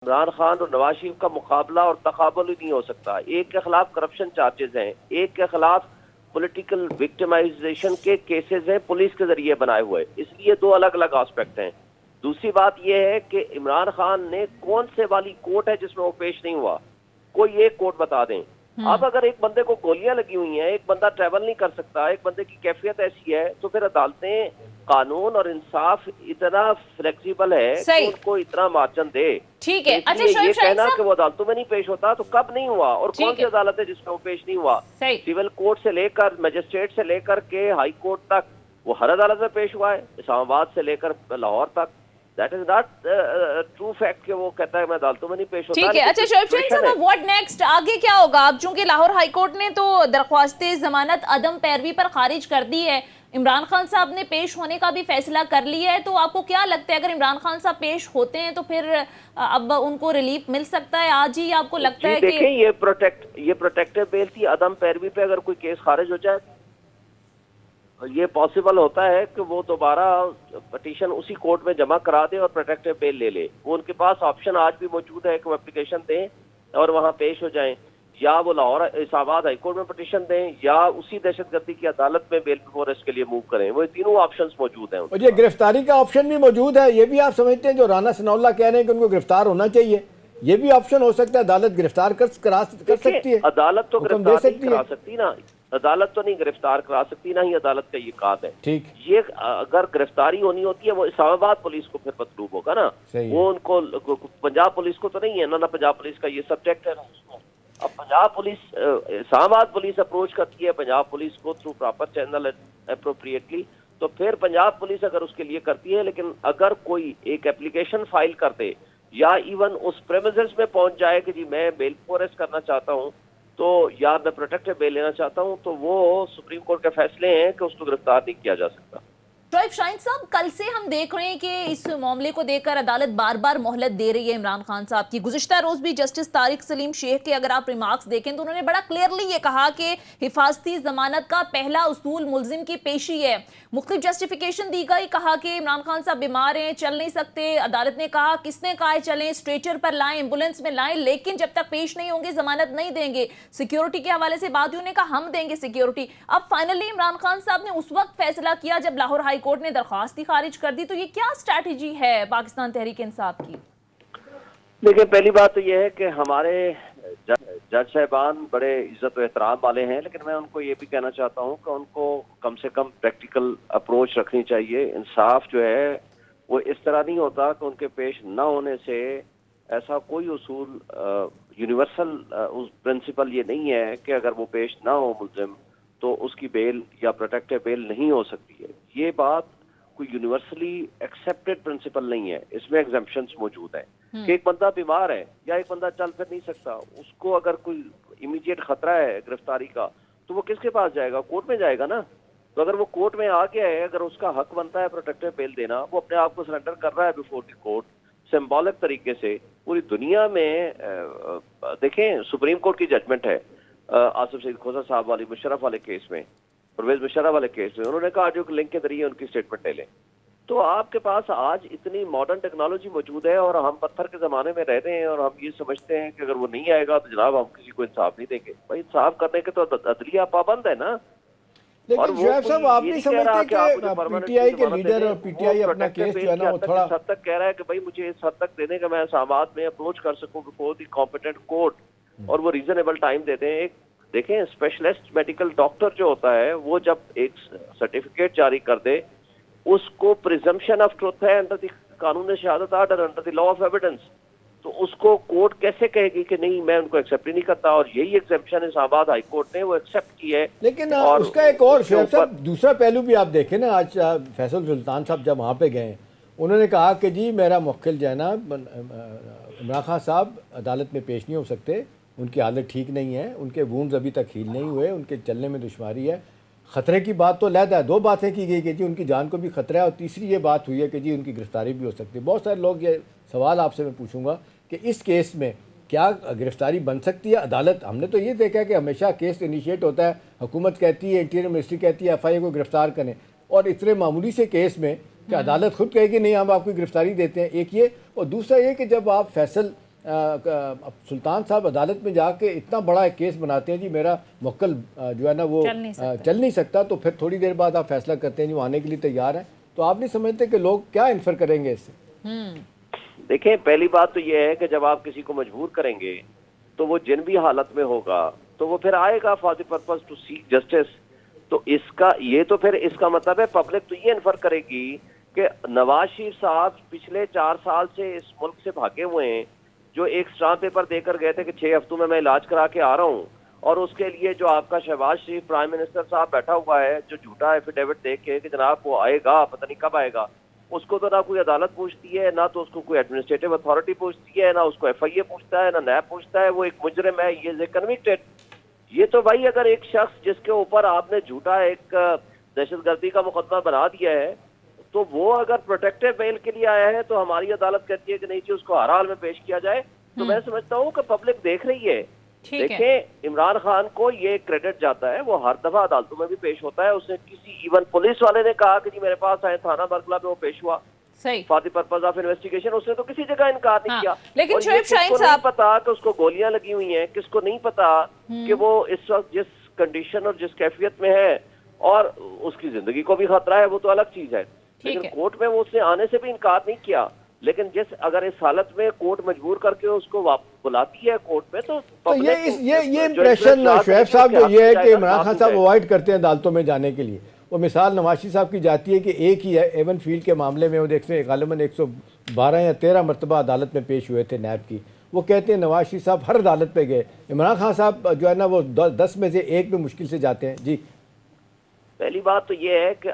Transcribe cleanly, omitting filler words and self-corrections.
عمران خان اور نواز شریف کا مقابلہ اور تقابل ہی نہیں ہو سکتا. ایک کے خلاف کرپشن چارجز ہیں, ایک کے خلاف پولیٹیکل وکٹمائزیشن کے کیسز ہیں پولیس کے ذریعے بنائے ہوئے, اس لیے دو الگ الگ آسپیکٹ ہیں. دوسری بات یہ ہے کہ عمران خان نے کون سے والی کوٹ ہے جس میں وہ پیش نہیں ہوا, کوئی ایک کوٹ بتا دیں. اب اگر ایک بندے کو گولیاں لگی ہوئی ہیں, ایک بندہ ٹریول نہیں کر سکتا, ایک بندے کی کیفیت ایسی ہے, تو پھر عدالتیں قانون اور انصاف اتنا فلیکسیبل ہے کہ ان کو اتنا مارجن دے. ٹھیک ہے. اچھا یہ کہنا کہ وہ عدالتوں میں نہیں پیش ہوتا, تو کب نہیں ہوا اور کون سی عدالت ہے جس میں وہ پیش نہیں ہوا؟ سول کورٹ سے لے کر میجسٹریٹ سے لے کر کے ہائی کورٹ تک وہ ہر عدالت میں پیش ہوا ہے, اسلام آباد سے لے کر لاہور تک. That is not true fact کہ وہ کہتا ہے میں عدالتوں میں نہیں پیش ہوتا. ٹھیک ہے. اچھا شعیب شاہین صاحب, واٹ نیکسٹ, آگے کیا ہوگا؟ اب چونکہ لاہور ہائی کورٹ نے تو درخواست ضمانت عدم پیروی پر خارج کر دی ہے, عمران خان صاحب نے پیش ہونے کا بھی فیصلہ کر لیا ہے, تو آپ کو کیا لگتا ہے اگر عمران خان صاحب پیش ہوتے ہیں تو پھر اب ان کو ریلیف مل سکتا ہے آج ہی؟ آپ کو لگتا ہے کہ دیکھیں یہ پروٹیکٹیو بیل تھی, عدم پیروی پہ اگر کوئی کیس خارج ہو جائے یہ پاسبل ہوتا ہے کہ وہ دوبارہ پٹیشن اسی کورٹ میں جمع کرا دے اور پروٹیکٹیو بیل لے لے. وہ ان کے پاس آپشن آج بھی موجود ہے کہ وہ اپلیکیشن دیں اور وہاں پیش ہو جائیں, یا وہ لاہور اسلام آباد ہائی کورٹ میں پٹیشن دیں, یا اسی دہشت گردی کی عدالت میں بیل بفور ارسٹ کے لیے موو کریں. وہ تینوں آپشنز موجود ہیں. اور یہ گرفتاری کا آپشن بھی موجود ہے, یہ بھی آپ سمجھتے ہیں جو رانا ثناء اللہ کہہ رہے ہیں کہ ان کو گرفتار ہونا چاہیے, یہ بھی آپشن ہو سکتا ہے؟ عدالت گرفتار کر سکتی ہے, عدالت تو گرفتار نہیں کرا سکتی نا, عدالت تو نہیں گرفتار کرا سکتی, نہ ہی عدالت کا یہ کام ہے. ٹھیک, یہ اگر گرفتاری ہونی ہوتی ہے وہ اسلام آباد پولیس کو پھر مطلوب ہوگا نا, وہ ان کو پنجاب پولیس کو تو نہیں ہے نا پنجاب پولیس کا یہ سبجیکٹ ہے. اب پنجاب پولیس اسلام آباد پولیس اپروچ کرتی ہے پنجاب پولیس کو تھرو پراپر چینل اپروپریٹلی, تو پھر پنجاب پولیس اگر اس کے لیے کرتی ہے. لیکن اگر کوئی ایک اپلیکیشن فائل کر دے یا ایون اس پریمیسز میں پہنچ جائے کہ جی میں بیل بفور ارسٹ کرنا چاہتا ہوں تو یا میں پروٹیکٹیو بیل لینا چاہتا ہوں, تو وہ سپریم کورٹ کے فیصلے ہیں کہ اس کو گرفتار نہیں کیا جا سکتا. شعیب شاہین صاحب, کل سے ہم دیکھ رہے ہیں کہ اس معاملے کو دیکھ کر عدالت بار بار مہلت دے رہی ہے عمران خان صاحب کی. گزشتہ روز بھی جسٹس طارق سلیم شیخ کے اگر آپ ریمارکس دیکھیں تو انہوں نے بڑا کلیئرلی یہ کہا کہ حفاظتی ضمانت کا پہلا اصول ملزم کی پیشی ہے. مختلف جسٹیفیکیشن دی گئی, کہا کہ عمران خان صاحب بیمار ہیں, چل نہیں سکتے. عدالت نے کہا کس نے کہا ہے چلیں, اسٹریچر پر لائیں, ایمبولینس میں لائیں, لیکن جب تک پیش نہیں ہوں گے ضمانت نہیں دیں گے. سیکیورٹی کے حوالے سے بادیوں نے کہا ہم دیں گے سیکیورٹی. اب فائنلی عمران خان صاحب نے اس وقت فیصلہ کیا جب لاہور ہائی کورٹ نے درخواست خارج کر دی, تو یہ کیا اسٹریٹجی ہے پاکستان تحریک انصاف کی؟ دیکھیں, پہلی بات تو یہ ہے کہ ہمارے جج صاحبان بڑے عزت و احترام والے ہیں, لیکن میں ان کو یہ بھی کہنا چاہتا ہوں کہ ان کو کم سے کم پریکٹیکل اپروچ رکھنی چاہیے. انصاف جو ہے وہ اس طرح نہیں ہوتا کہ ان کے پیش نہ ہونے سے ایسا کوئی اصول یونیورسل پرنسپل یہ نہیں ہے کہ اگر وہ پیش نہ ہو ملزم تو اس کی بیل یا پروٹیکٹیو بیل نہیں ہو سکتی ہے. یہ بات کوئی یونیورسلی ایکسیپٹڈ پرنسپل نہیں ہے, اس میں ایگزمپشنز موجود ہیں کہ ایک بندہ بیمار ہے یا ایک بندہ چل پھر نہیں سکتا, اس کو اگر کوئی امیڈیٹ خطرہ ہے گرفتاری کا تو وہ کس کے پاس جائے گا؟ کورٹ میں جائے گا نا. تو اگر وہ کورٹ میں آ گیا ہے, اگر اس کا حق بنتا ہے پروٹیکٹیو بیل دینا, وہ اپنے آپ کو سرنڈر کر رہا ہے بیفور دی کورٹ سمبولک طریقے سے. پوری دنیا میں دیکھیں, سپریم کورٹ کی ججمنٹ ہے آصف سعید کھوسہ صاحب والی مشرف والے کیس میں, پرویز مشرف والے کیس میں, انہوں نے کہا آڈیو لنک کے ذریعے ان کی اسٹیٹمنٹ لے لیں. تو آپ کے پاس آج اتنی ماڈرن ٹیکنالوجی موجود ہے اور ہم پتھر کے زمانے میں رہتے ہیں اور ہم یہ سمجھتے ہیں کہ اگر وہ نہیں آئے گا تو جناب ہم کسی کو انصاف نہیں دیں گے. بھائی انصاف کرنے کے تو عدلیہ پابند ہے نا. لیکن شعیب صاحب, آپ نہیں سمجھتے کہ پی ٹی آئی کے لیڈر اور پی ٹی آئی اپنا کیس جو ہے نا وہ تھوڑا حد تک کہہ رہا ہے کہ بھائی مجھے اس حد تک دینے کا میں اسامات میں اپروچ کر سکوں بفور دی کمپیٹنٹ کورٹ, اور وہ ریزنیبل ٹائم دیتے ہیں. دیکھیں, اسپیشلسٹ میڈیکل ڈاکٹر جو ہوتا ہے وہ جب ایک سرٹیفکیٹ جاری کر دے, اس کو پریزمپشن آف ٹروتھ ہے انڈر دی قانون شہادت order, under the law of evidence. تو اس کو کورٹ کیسے کہے گی کہ نہیں میں ان کو ایکسیپٹ ہی نہیں کرتا؟ اور یہی ایگزمپشن اسلام آباد ہائی کورٹ نے وہ ایکسیپٹ کی ہے. لیکن اس کا ایک اور شعیب صاحب دوسرا پہلو بھی آپ دیکھیں نا, آج فیصل سلطان صاحب جب وہاں پہ گئے انہوں نے کہا کہ جی میرا موکل جو ہے نا عمران خان صاحب عدالت میں پیش نہیں ہو سکتے, ان کی حالت ٹھیک نہیں ہے, ان کے وونڈز ابھی تک ہیل نہیں ہوئے, ان کے چلنے میں دشواری ہے. خطرے کی بات تو علیحدہ ہے, دو باتیں کی گئی کہ جی ان کی جان کو بھی خطرہ ہے, اور تیسری یہ بات ہوئی ہے کہ جی ان کی گرفتاری بھی ہو سکتی ہے. بہت سارے لوگ یہ سوال آپ سے میں پوچھوں گا کہ اس کیس میں کیا گرفتاری بن سکتی ہے؟ عدالت, ہم نے تو یہ دیکھا کہ ہمیشہ کیس انیشیٹ ہوتا ہے, حکومت کہتی ہے, انٹیریئر منسٹری کہتی ہے ایف آئی اے کو گرفتار کریں, اور اتنے معمولی سے کیس میں کہ عدالت خود کہے گی نہیں ہم آپ کو گرفتاری دیتے ہیں. ایک یہ, اور دوسرا یہ کہ جب آپ فیصل سلطان صاحب عدالت میں جا کے اتنا بڑا ایک کیس بناتے ہیں جی میرا موکل جو ہے نا وہ چل نہیں سکتا، تو پھر تھوڑی دیر بعد آپ فیصلہ کرتے ہیں جو آنے کے لیے تیار ہیں، تو آپ نہیں سمجھتے کہ لوگ کیا انفر کریں گے اس سے؟ دیکھیں پہلی بات تو یہ ہے کہ جب آپ کسی کو مجبور کریں گے تو وہ جن بھی حالت میں ہوگا تو وہ پھر آئے گا for the purpose to seek justice, تو اس کا یہ تو پھر اس کا مطلب ہے پبلک تو یہ انفر کرے گی کہ نواز شریف صاحب پچھلے 4 سال سے اس ملک سے بھاگے ہوئے ہیں، جو ایک اسٹامپ پیپر دے کر گئے تھے کہ 6 ہفتوں میں علاج کرا کے آ رہا ہوں، اور اس کے لیے جو آپ کا شہباز شریف پرائم منسٹر صاحب بیٹھا ہوا ہے جو جھوٹا ایفیڈیوٹ دے کے کہ جناب وہ آئے گا پتہ نہیں کب آئے گا، اس کو تو نہ کوئی عدالت پوچھتی ہے، نہ تو اس کو کوئی ایڈمنسٹریٹو اتھارٹی پوچھتی ہے، نہ اس کو ایف آئی اے پوچھتا ہے، نہ نیب پوچھتا ہے، وہ ایک مجرم ہے، یہ کنوکٹڈ۔ یہ تو بھائی اگر ایک شخص جس کے اوپر آپ نے جھوٹا ایک دہشت گردی کا مقدمہ بنا دیا ہے تو وہ اگر پروٹیکٹیو بیل کے لیے آیا ہے تو ہماری عدالت کہتی ہے کہ نہیں جی اس کو ہر حال میں پیش کیا جائے، تو میں سمجھتا ہوں کہ پبلک دیکھ رہی ہے۔ دیکھیں عمران خان کو یہ کریڈٹ جاتا ہے، وہ ہر دفعہ عدالتوں میں بھی پیش ہوتا ہے، اس نے کسی ایون پولیس والے نے کہا کہ جی میرے پاس آئے تھانہ برکلہ میں وہ پیش ہوا for the purpose of investigation, اس نے تو کسی جگہ انکار نہیں کیا۔ لیکن شعیب شاہین صاحب نہیں پتا کہ اس کو گولیاں لگی ہوئی ہیں، کس کو نہیں پتا کہ وہ اس وقت جس کنڈیشن اور جس کیفیت میں ہے اور اس کی زندگی کو بھی خطرہ ہے، وہ تو الگ چیز ہے، لیکن کورٹ میں وہ اس نے آنے سے بھی انکار نہیں کیا۔ لیکن اگر اس حالت میں کورٹ مجبور کر کے اس کو بلاتی ہے کورٹ میں تو یہ امپریشن شعیب صاحب جو یہ ہے کہ عمران خان صاحب اوائڈ کرتے ہیں عدالتوں میں جانے کے لیے، وہ مثال نواز شریف صاحب کی جاتی ہے کہ ایک ہی ایون فیلڈ کے معاملے میں وہ دیکھتے ہیں غالباً 112 یا 13 مرتبہ عدالت میں پیش ہوئے تھے نیب کی، وہ کہتے ہیں نواز شریف صاحب ہر عدالت پہ گئے، عمران خان صاحب جو ہے نا وہ 10 میں سے 1 میں مشکل سے جاتے ہیں۔ جی پہلی بات تو یہ ہے کہ